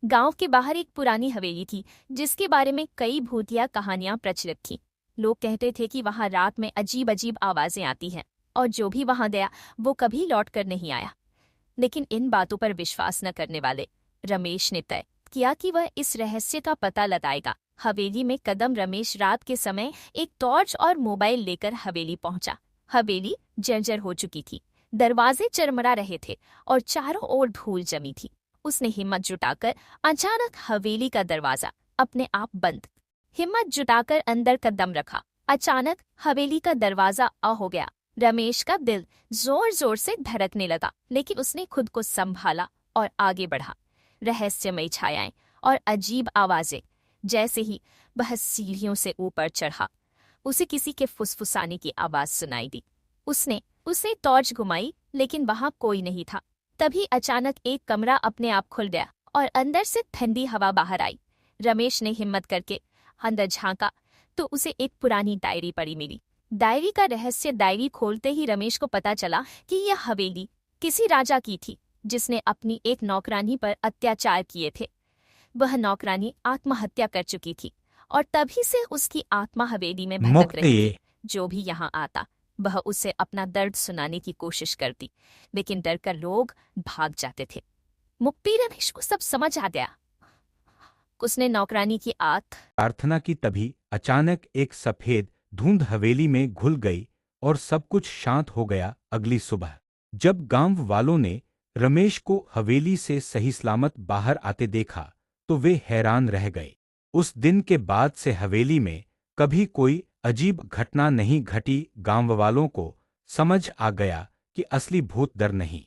गांव के बाहर एक पुरानी हवेली थी जिसके बारे में कई भूतिया कहानियां प्रचलित थीं। लोग कहते थे कि वहां रात में अजीब अजीब आवाजें आती हैं और जो भी वहां गया वो कभी लौट कर नहीं आया। लेकिन इन बातों पर विश्वास न करने वाले रमेश ने तय किया कि वह इस रहस्य का पता लगाएगा। हवेली में कदम रमेश रात के समय एक टॉर्च और मोबाइल लेकर हवेली पहुंचा। हवेली जर्जर हो चुकी थी, दरवाजे चरमरा रहे थे और चारों ओर धूल जमी थी। उसने हिम्मत जुटाकर अचानक हवेली का दरवाजा अपने आप बंद हिम्मत जुटाकर अंदर कदम रखा। अचानक हवेली का दरवाजा हो गया। रमेश का दिल जोर जोर से धड़कने लगा, लेकिन उसने खुद को संभाला और आगे बढ़ा। रहस्यमयी छायाएं और अजीब आवाजें। जैसे ही वह सीढ़ियों से ऊपर चढ़ा, उसे किसी के फुसफुसाने की आवाज सुनाई दी। उसने टॉर्च घुमाई, लेकिन वहां कोई नहीं था। तभी अचानक एक कमरा अपने आप खुल गया और अंदर से ठंडी हवा बाहर आई। रमेश ने हिम्मत करके अंदर झांका तो उसे एक पुरानी डायरी पड़ी मिली। डायरी का रहस्य। डायरी खोलते ही रमेश को पता चला कि यह हवेली किसी राजा की थी जिसने अपनी एक नौकरानी पर अत्याचार किए थे। वह नौकरानी आत्महत्या कर चुकी थी और तभी से उसकी आत्मा हवेली में भटक रही थी। जो भी यहाँ आता वह उसे अपना दर्द सुनाने की कोशिश करती, लेकिन डरकर लोग भाग जाते थे। मुक्ति रमेश को सब समझ आ गया। उसने नौकरानी की प्रार्थना की। तभी अचानक एक सफेद धुंध हवेली में घुल गई और सब कुछ शांत हो गया। अगली सुबह जब गांव वालों ने रमेश को हवेली से सही सलामत बाहर आते देखा तो वे हैरान रह गए। उस दिन के बाद से हवेली में कभी कोई अजीब घटना नहीं घटी। गांव वालों को समझ आ गया कि असली भूत डर नहीं,